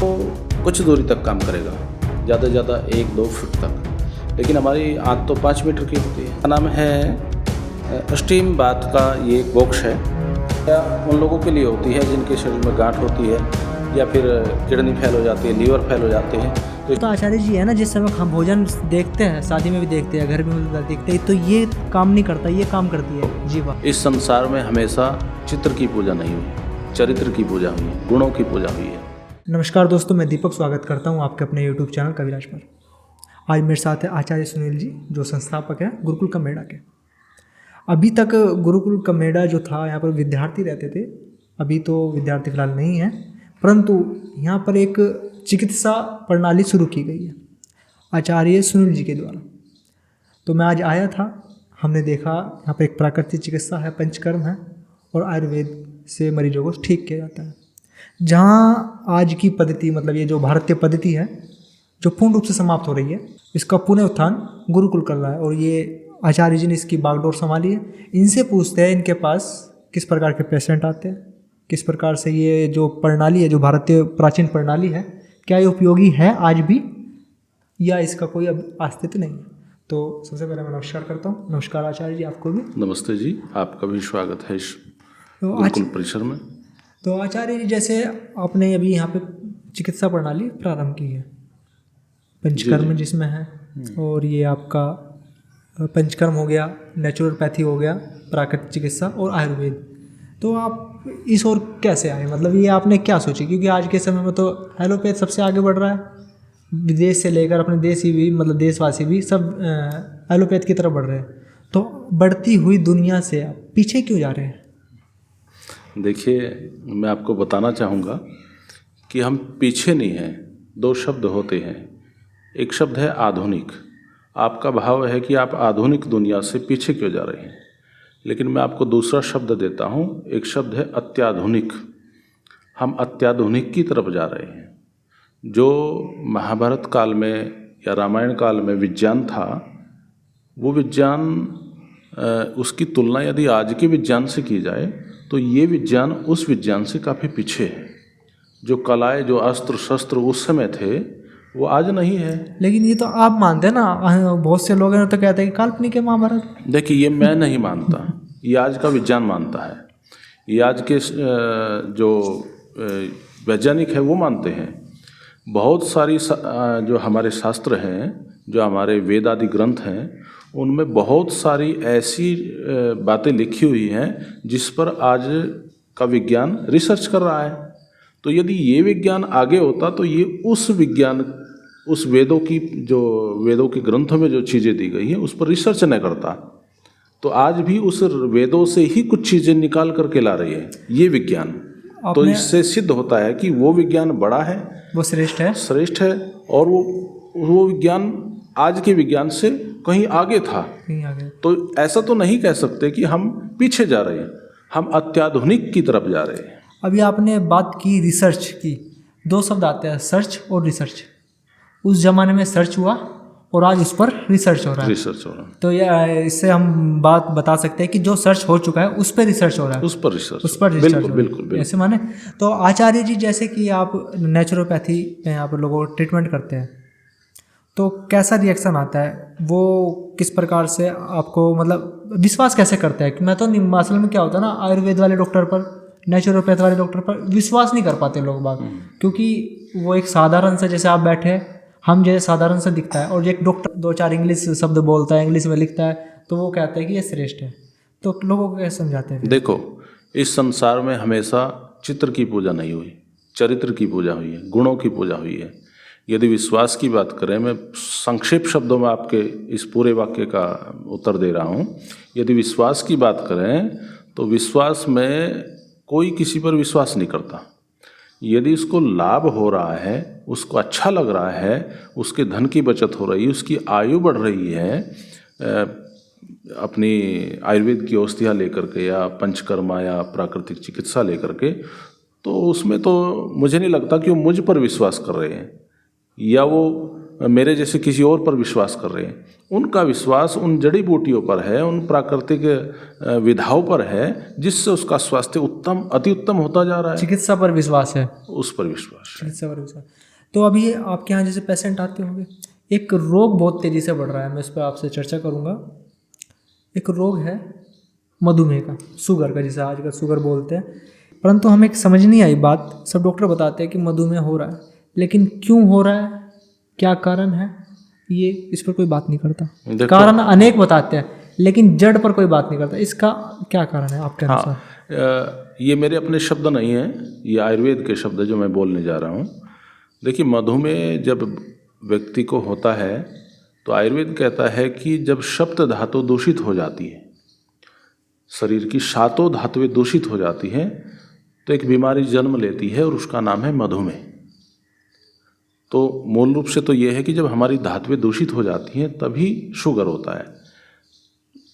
वो कुछ दूरी तक काम करेगा, ज़्यादा से ज़्यादा 1-2 फुट तक, लेकिन हमारी आँख तो 5 मीटर की होती है। नाम है स्टीम बाथ का ये एक बॉक्स है। या उन लोगों के लिए होती है जिनके शरीर में गांठ होती है या फिर किडनी फेल हो जाती है, लीवर फेल हो जाते हैं। तो आचार्य जी है ना, जिस समय हम भोजन देखते हैं, शादी में भी देखते हैं, घर में भी देखते हैं, तो ये काम नहीं करता, ये काम करती है जीवा। इस संसार में हमेशा चित्र की पूजा नहीं हुई, चरित्र की पूजा हुई है, गुणों की पूजा हुई है। नमस्कार दोस्तों, मैं दीपक स्वागत करता हूँ आपके अपने YouTube चैनल कविराज पर। आज मेरे साथ है आचार्य सुनील जी, जो संस्थापक हैं गुरुकुल कमेडा के। अभी तक गुरुकुल कमेडा जो था, यहाँ पर विद्यार्थी रहते थे। अभी तो विद्यार्थी फिलहाल नहीं है, परंतु यहाँ पर एक चिकित्सा प्रणाली शुरू की गई है आचार्य सुनील जी के द्वारा। तो मैं आज आया था, हमने देखा यहाँ पर एक प्राकृतिक चिकित्सा है, पंचकर्म है, और आयुर्वेद से मरीजों को ठीक किया जाता है। जहाँ आज की पद्धति, मतलब ये जो भारतीय पद्धति है, जो पूर्ण रूप से समाप्त हो रही है, इसका पुनः उत्थान गुरुकुल कर रहा है। और ये आचार्य जी ने इसकी बागडोर संभाली है। इनसे पूछते हैं इनके पास किस प्रकार के पेशेंट आते हैं, किस प्रकार से ये जो प्रणाली है, जो भारतीय प्राचीन प्रणाली है, क्या ये उपयोगी है आज भी या इसका कोई अब अस्तित्व नहीं है। तो सबसे पहले मैं नमस्कार करता हूँ। नमस्कार आचार्य जी, आपको भी नमस्ते जी, आपका भी स्वागत है इस तो गुरुकुल परिसर में। तो आचार्य जी, जैसे आपने अभी यहाँ पे चिकित्सा प्रणाली प्रारंभ की है, पंचकर्म जिसमें है, और ये आपका पंचकर्म हो गया, नेचुरोपैथी हो गया, प्राकृतिक चिकित्सा और आयुर्वेद। तो आप इस ओर कैसे आए, मतलब ये आपने क्या सोची? क्योंकि आज के समय में तो एलोपैथ सबसे आगे बढ़ रहा है, विदेश से लेकर अपने देश ही भी, मतलब देशवासी भी सब एलोपैथ की तरफ बढ़ रहे हैं। तो बढ़ती हुई दुनिया से आप पीछे क्यों जा रहे हैं? देखिए, मैं आपको बताना चाहूँगा कि हम पीछे नहीं हैं। दो शब्द होते हैं, एक शब्द है आधुनिक। आपका भाव है कि आप आधुनिक दुनिया से पीछे क्यों जा रहे हैं, लेकिन मैं आपको दूसरा शब्द देता हूँ, एक शब्द है अत्याधुनिक। हम अत्याधुनिक की तरफ जा रहे हैं। जो महाभारत काल में या रामायण काल में विज्ञान था, वो विज्ञान, उसकी तुलना यदि आज के विज्ञान से की जाए तो ये विज्ञान उस विज्ञान से काफ़ी पीछे है। जो कलाएं, जो अस्त्र शस्त्र उस समय थे, वो आज नहीं है। लेकिन ये तो आप मानते हैं ना, बहुत से लोग हैं तो कहते हैं कि काल्पनिक है महाभारत। देखिए, ये मैं नहीं मानता, ये आज का विज्ञान मानता है, ये आज के जो वैज्ञानिक हैं वो मानते हैं। बहुत सारी जो हमारे शास्त्र हैं, जो हमारे वेद आदि ग्रंथ हैं, उनमें बहुत सारी ऐसी बातें लिखी हुई हैं जिस पर आज का विज्ञान रिसर्च कर रहा है। तो यदि ये विज्ञान आगे होता तो ये उस विज्ञान, उस वेदों के ग्रंथों में जो चीज़ें दी गई हैं उस पर रिसर्च न करता, तो आज भी उस वेदों से ही कुछ चीज़ें निकाल करके ला रही है ये विज्ञान। तो इससे सिद्ध होता है कि वो विज्ञान बड़ा है, वो श्रेष्ठ है, और वो विज्ञान आज के विज्ञान से कहीं आगे था। तो ऐसा तो नहीं कह सकते कि हम पीछे जा रहे हैं, हम अत्याधुनिक की तरफ जा रहे हैं। अभी आपने बात की रिसर्च की, दो शब्द आते हैं, सर्च और रिसर्च। उस जमाने में सर्च हुआ और आज उस पर रिसर्च हो रहा है। तो ये इससे हम बात बता सकते हैं कि जो सर्च हो चुका है उस पर रिसर्च हो रहा है, उस पर रिसर्च बिल्कुल ऐसे माने। तो आचार्य जी, जैसे कि आप नेचुरोपैथी में आप लोगों को ट्रीटमेंट करते हैं, तो कैसा रिएक्शन आता है, वो किस प्रकार से आपको, मतलब विश्वास कैसे करते हैं? मैं तो असल में क्या होता है ना, आयुर्वेद वाले डॉक्टर पर, नेचुरोपैथ वाले डॉक्टर पर विश्वास नहीं कर पाते लोग बाग, क्योंकि वो एक साधारण से, जैसे आप बैठे, हम जैसे साधारण से दिखता है, और एक डॉक्टर 2-4 इंग्लिश शब्द बोलता है, इंग्लिश में लिखता है, तो वो कहते हैं कि ये श्रेष्ठ है। तो लोगों को कैसे समझाते हैं? देखो, इस संसार में हमेशा चित्र की पूजा नहीं हुई, चरित्र की पूजा हुई है, गुणों की पूजा हुई है। यदि विश्वास की बात करें, मैं संक्षिप्त शब्दों में आपके इस पूरे वाक्य का उत्तर दे रहा हूँ। यदि विश्वास की बात करें तो विश्वास में कोई किसी पर विश्वास नहीं करता। यदि उसको लाभ हो रहा है, उसको अच्छा लग रहा है, उसके धन की बचत हो रही है, उसकी आयु बढ़ रही है, अपनी आयुर्वेद की औषधियाँ लेकर के या पंचकर्मा या प्राकृतिक चिकित्सा लेकर के, तो उसमें तो मुझे नहीं लगता कि वो मुझ पर विश्वास कर रहे हैं। या वो मेरे जैसे किसी और पर विश्वास कर रहे हैं, उनका विश्वास उन जड़ी बूटियों पर है, उन प्राकृतिक विधाओं पर है, जिससे उसका स्वास्थ्य उत्तम अति उत्तम होता जा रहा है। चिकित्सा पर विश्वास है। उस पर विश्वास है। चिकित्सा पर विश्वास। तो अभी आपके यहाँ जैसे पेशेंट आते होंगे, एक रोग बहुत तेज़ी से बढ़ रहा है, मैं इस पर आपसे चर्चा करूँगा। एक रोग है मधुमेह का, शुगर का, जिसे आजकल शुगर बोलते हैं। परंतु हमें एक समझ नहीं आई बात, सब डॉक्टर बताते हैं कि मधुमेह हो रहा है, लेकिन क्यों हो रहा है, क्या कारण है, ये इस पर कोई बात नहीं करता। कारण अनेक बताते हैं, लेकिन जड़ पर कोई बात नहीं करता। इसका क्या कारण है आपके अनुसार? ये मेरे अपने शब्द नहीं हैं, ये आयुर्वेद के शब्द जो मैं बोलने जा रहा हूँ। देखिए, मधुमेह जब व्यक्ति को होता है तो आयुर्वेद कहता है कि जब सप्त धातु दूषित हो जाती है, शरीर की सातों धातुएं दूषित हो जाती हैं, तो एक बीमारी जन्म लेती है और उसका नाम है मधुमेह। तो मूल रूप से तो ये है कि जब हमारी धातुएं दूषित हो जाती हैं तभी शुगर होता है।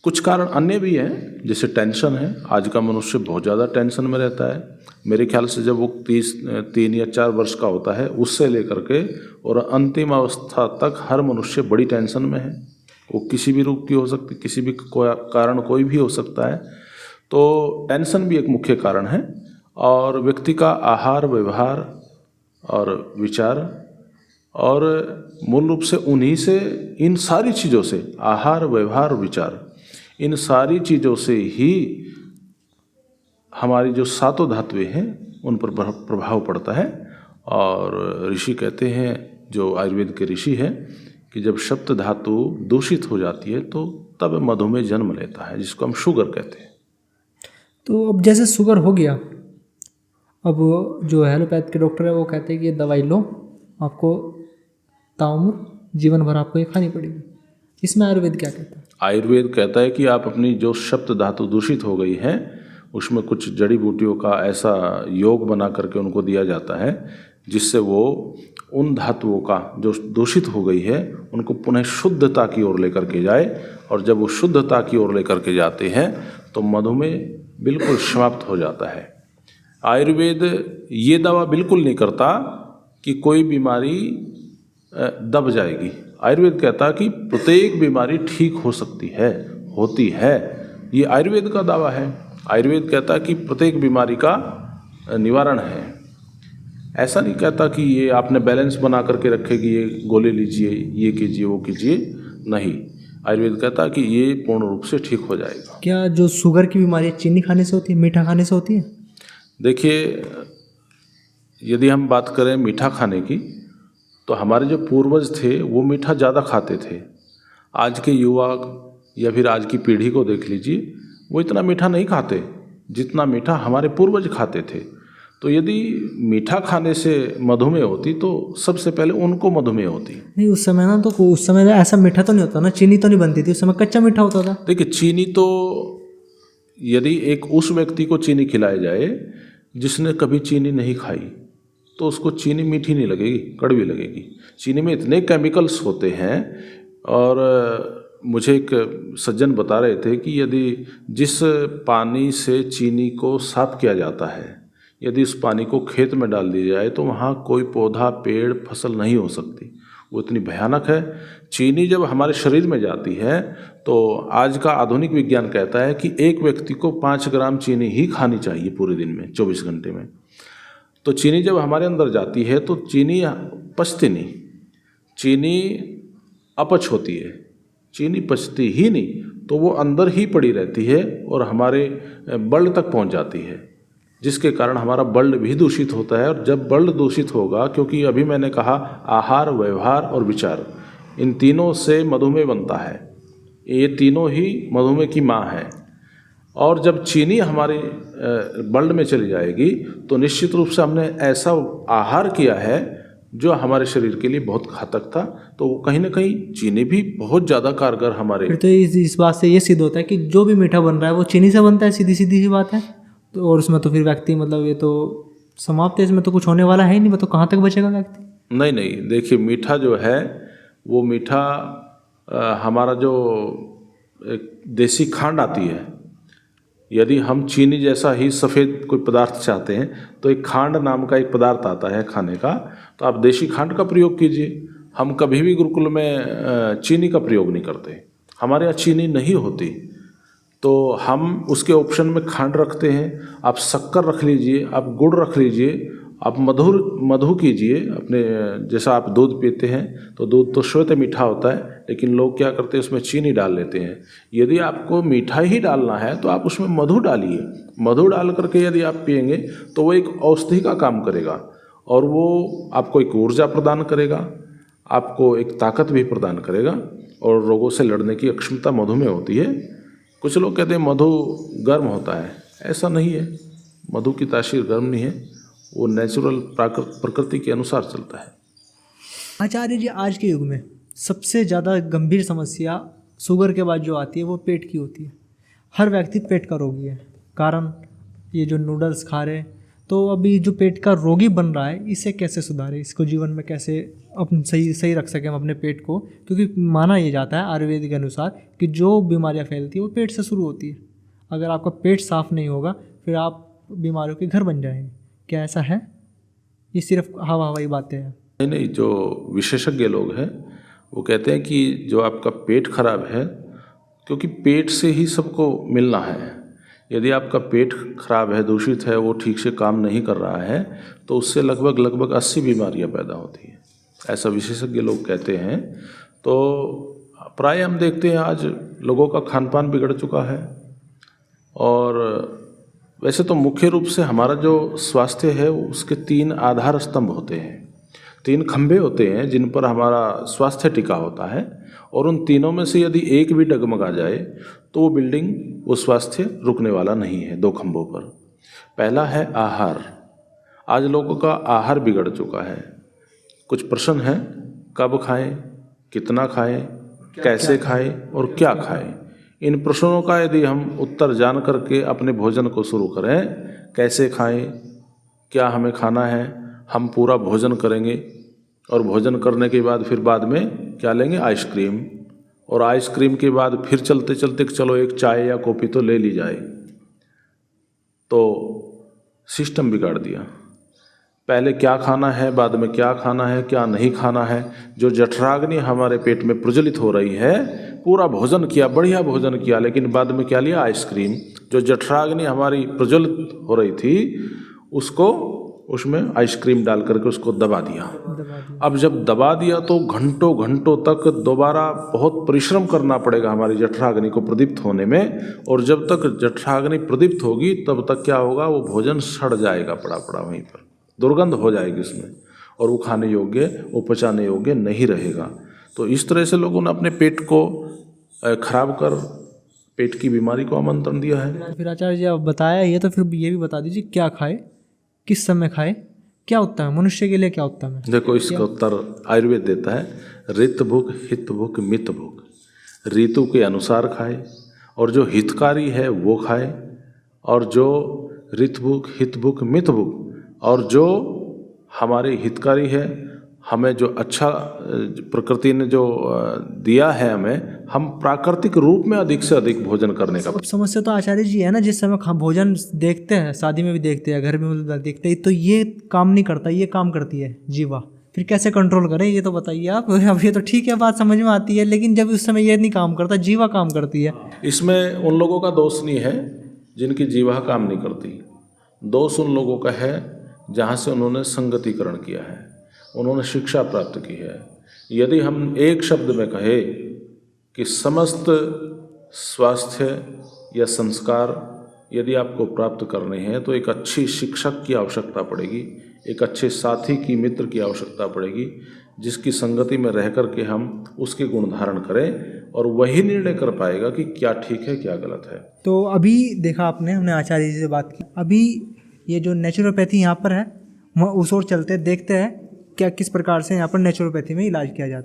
कुछ कारण अन्य भी हैं, जैसे टेंशन है। आज का मनुष्य बहुत ज़्यादा टेंशन में रहता है। मेरे ख्याल से जब वो 3 या 4 वर्ष का होता है, उससे लेकर के और अंतिम अवस्था तक हर मनुष्य बड़ी टेंशन में है। वो किसी भी रूप की हो सकती, किसी भी कारण कोई भी हो सकता है। तो टेंशन भी एक मुख्य कारण है। और व्यक्ति का आहार, व्यवहार और विचार, और मूल रूप से उन्हीं से, इन सारी चीज़ों से, आहार, व्यवहार, विचार, इन सारी चीज़ों से ही हमारी जो सातों धातुएं हैं उन पर प्रभाव पड़ता है। और ऋषि कहते हैं, जो आयुर्वेद के ऋषि हैं, कि जब सप्त धातु दूषित हो जाती है तो तब मधुमेह जन्म लेता है, जिसको हम शुगर कहते हैं। तो अब जैसे शुगर हो गया, अब जो एलोपैथ के डॉक्टर है वो कहते हैं कि ये दवाई लो, आपको ताउम्र जीवन भर आपको ये खानी पड़ेगी। इसमें आयुर्वेद क्या कहता है? आयुर्वेद कहता है कि आप अपनी जो सप्त धातु दूषित हो गई है, उसमें कुछ जड़ी बूटियों का ऐसा योग बना करके उनको दिया जाता है, जिससे वो उन धातुओं का जो दूषित हो गई है उनको पुनः शुद्धता की ओर लेकर के जाए। और जब वो शुद्धता की ओर लेकर के जाते हैं तो मधुमेह बिल्कुल समाप्त हो जाता है। आयुर्वेद ये दावा बिल्कुल नहीं करता कि कोई बीमारी दब जाएगी। आयुर्वेद कहता है कि प्रत्येक बीमारी ठीक हो सकती है, होती है। ये आयुर्वेद का दावा है। आयुर्वेद कहता है कि प्रत्येक बीमारी का निवारण है। ऐसा नहीं कहता कि ये आपने बैलेंस बना करके रखे कि ये गोली लीजिए, ये कीजिए, वो कीजिए। नहीं, आयुर्वेद कहता है कि ये पूर्ण रूप से ठीक हो जाएगा। क्या जो शुगर की बीमारी चीनी खाने से होती है, मीठा खाने से होती है? देखिए, यदि हम बात करें मीठा खाने की, तो हमारे जो पूर्वज थे वो मीठा ज़्यादा खाते थे। आज के युवा या फिर आज की पीढ़ी को देख लीजिए, वो इतना मीठा नहीं खाते जितना मीठा हमारे पूर्वज खाते थे। तो यदि मीठा खाने से मधुमेह होती तो सबसे पहले उनको मधुमेह होती। नहीं, उस समय ना, तो उस समय ऐसा मीठा तो नहीं होता ना, चीनी तो नहीं बनती थी उस समय, कच्चा मीठा होता था। देखिए, चीनी तो यदि एक उस व्यक्ति को चीनी खिलाई जाए जिसने कभी चीनी नहीं खाई, तो उसको चीनी मीठी नहीं लगेगी, कड़वी लगेगी। चीनी में इतने केमिकल्स होते हैं। और मुझे एक सज्जन बता रहे थे कि यदि जिस पानी से चीनी को साफ किया जाता है, यदि उस पानी को खेत में डाल दिया जाए तो वहाँ कोई पौधा, पेड़, फसल नहीं हो सकती। वो इतनी भयानक है। चीनी जब हमारे शरीर में जाती है तो आज का आधुनिक विज्ञान कहता है कि एक व्यक्ति को 5 ग्राम चीनी ही खानी चाहिए पूरे दिन में, 24 घंटे में। तो चीनी जब हमारे अंदर जाती है तो चीनी पचती नहीं, चीनी अपच होती है। चीनी पचती ही नहीं, तो वो अंदर ही पड़ी रहती है और हमारे ब्लड तक पहुंच जाती है, जिसके कारण हमारा ब्लड भी दूषित होता है। और जब ब्लड दूषित होगा, क्योंकि अभी मैंने कहा आहार, व्यवहार और विचार, इन तीनों से मधुमेह बनता है। ये तीनों ही मधुमेह की माँ है। और जब चीनी हमारे ब्लड में चली जाएगी तो निश्चित रूप से हमने ऐसा आहार किया है जो हमारे शरीर के लिए बहुत घातक था। तो कहीं ना कहीं चीनी भी बहुत ज़्यादा कारगर हमारे। फिर तो इस बात से ये सिद्ध होता है कि जो भी मीठा बन रहा है वो चीनी से बनता है, सीधी सीधी सी बात है। तो और उसमें तो फिर व्यक्ति, मतलब ये तो समाप्त है, इसमें तो कुछ होने वाला है ही नहीं, तो कहाँ तक बचेगा व्यक्ति? नहीं, देखिए, मीठा जो है वो मीठा हमारा जो एक देसी खांड आती है, यदि हम चीनी जैसा ही सफ़ेद कोई पदार्थ चाहते हैं तो एक खांड नाम का एक पदार्थ आता है खाने का, तो आप देशी खांड का प्रयोग कीजिए। हम कभी भी गुरुकुल में चीनी का प्रयोग नहीं करते, हमारे यहाँ चीनी नहीं होती, तो हम उसके ऑप्शन में खांड रखते हैं। आप शक्कर रख लीजिए, आप गुड़ रख लीजिए, आप मधु कीजिए अपने, जैसा आप दूध पीते हैं तो दूध तो श्वेत मीठा होता है, लेकिन लोग क्या करते हैं उसमें चीनी डाल लेते हैं। यदि आपको मीठा ही डालना है तो आप उसमें मधु डालिए। मधु डाल करके यदि आप पिएंगे तो वो एक औषधि का काम करेगा और वो आपको एक ऊर्जा प्रदान करेगा, आपको एक ताकत भी प्रदान करेगा और रोगों से लड़ने की अक्षमता मधु में होती है। कुछ लोग कहते हैं मधु गर्म होता है, ऐसा नहीं है। मधु की तासीर गर्म नहीं है, वो नेचुरल प्रकृति के अनुसार चलता है। आचार्य जी, आज के युग में सबसे ज़्यादा गंभीर समस्या शुगर के बाद जो आती है वो पेट की होती है। हर व्यक्ति पेट का रोगी है, कारण ये जो नूडल्स खा रहे हैं। तो अभी जो पेट का रोगी बन रहा है, इसे कैसे सुधारें, इसको जीवन में कैसे अपन सही रख सकें हम अपने पेट को, क्योंकि माना ये जाता है आयुर्वेद के अनुसार कि जो बीमारियां फैलती है वो पेट से शुरू होती है। अगर आपका पेट साफ नहीं होगा फिर आप बीमारियों के घर बन जाएंगे। क्या ऐसा है? ये सिर्फ हवाई बातें हैं? नहीं, जो विशेषज्ञ लोग हैं वो कहते हैं कि जो आपका पेट खराब है, क्योंकि पेट से ही सबको मिलना है। यदि आपका पेट खराब है, दूषित है, वो ठीक से काम नहीं कर रहा है, तो उससे लगभग 80 बीमारियां पैदा होती हैं, ऐसा विशेषज्ञ लोग कहते हैं। तो प्राय हम देखते हैं आज लोगों का खान पान बिगड़ चुका है। और वैसे तो मुख्य रूप से हमारा जो स्वास्थ्य है उसके 3 आधार स्तंभ होते हैं, 3 खंभे होते हैं जिन पर हमारा स्वास्थ्य टिका होता है। और उन तीनों में से यदि एक भी डगमगा जाए तो वो बिल्डिंग, वो स्वास्थ्य रुकने वाला नहीं है 2 खंभों पर। पहला है आहार। आज लोगों का आहार बिगड़ चुका है। कुछ प्रश्न हैं, कब खाएं, कितना खाएं, कैसे खाएं और क्या खाएं। इन प्रश्नों का यदि हम उत्तर जान करके अपने भोजन को शुरू करें, कैसे खाएं, क्या हमें खाना है, हम पूरा भोजन करेंगे। और भोजन करने के बाद फिर बाद में क्या लेंगे, आइसक्रीम। और आइसक्रीम के बाद फिर चलते चलते चलो एक चाय या कॉफ़ी तो ले ली जाए। तो सिस्टम बिगाड़ दिया। पहले क्या खाना है, बाद में क्या खाना है, क्या नहीं खाना है। जो जठराग्नि हमारे पेट में प्रज्वलित हो रही है, पूरा भोजन किया, बढ़िया भोजन किया, लेकिन बाद में क्या लिया, आइसक्रीम। जो जठराग्नि हमारी प्रज्वलित हो रही थी उसको उसमें आइसक्रीम डाल करके उसको दबा दिया। अब जब दबा दिया तो घंटों तक दोबारा बहुत परिश्रम करना पड़ेगा हमारी जठराग्नि को प्रदीप्त होने में। और जब तक जठराग्नि प्रदीप्त होगी तब तक क्या होगा, वो भोजन सड़ जाएगा पड़ा वहीं पर, दुर्गंध हो जाएगी उसमें, और वो खाने योग्य, वो पचाने योग्य नहीं रहेगा। तो इस तरह से लोगों ने अपने पेट को खराब कर पेट की बीमारी को आमंत्रण दिया है। फिर आचार्य जी आप बताया ये, तो फिर ये भी बता दीजिए क्या खाए, किस समय खाए, क्या उत्तम है मनुष्य के लिए, क्या उत्तम है? देखो, इसका उत्तर आयुर्वेद देता है, ऋत भुक, हित भुक, मित भुक। ऋतु के अनुसार खाए और जो हितकारी है वो खाए, और जो ऋत भुक, हित भुक, मित भुक, और जो हमारे हितकारी है, हमें जो अच्छा प्रकृति ने जो दिया है हमें, हम प्राकृतिक रूप में अधिक से अधिक भोजन करने का। समस्या तो आचार्य जी है ना, जिस समय भोजन देखते हैं, शादी में भी देखते हैं, घर में भी देखते हैं, तो ये काम नहीं करता, ये काम करती है जीवा। फिर कैसे कंट्रोल करें ये तो बताइए आप। अब ये तो ठीक है, बात समझ में आती है, लेकिन जब उस समय ये नहीं काम करता, जीवा काम करती है। इसमें उन लोगों का दोष नहीं है जिनकी जीवा काम नहीं करती। दोष उन लोगों का है जहाँ से उन्होंने संगतिकरण किया है, उन्होंने शिक्षा प्राप्त की है। यदि हम एक शब्द में कहे कि समस्त स्वास्थ्य या संस्कार यदि आपको प्राप्त करने हैं तो एक अच्छी शिक्षक की आवश्यकता पड़ेगी, एक अच्छे साथी की, मित्र की आवश्यकता पड़ेगी, जिसकी संगति में रह कर के हम उसके गुण धारण करें और वही निर्णय कर पाएगा कि क्या ठीक है क्या गलत है। तो अभी देखा आपने, हमने आचार्य जी से बात की। अभी ये जो नेचुरोपैथी यहाँ पर है, वहाँ उस ओर चलते देखते हैं क्या किस प्रकार से यहाँ पर नेचुरोपैथी में इलाज किया जाता है।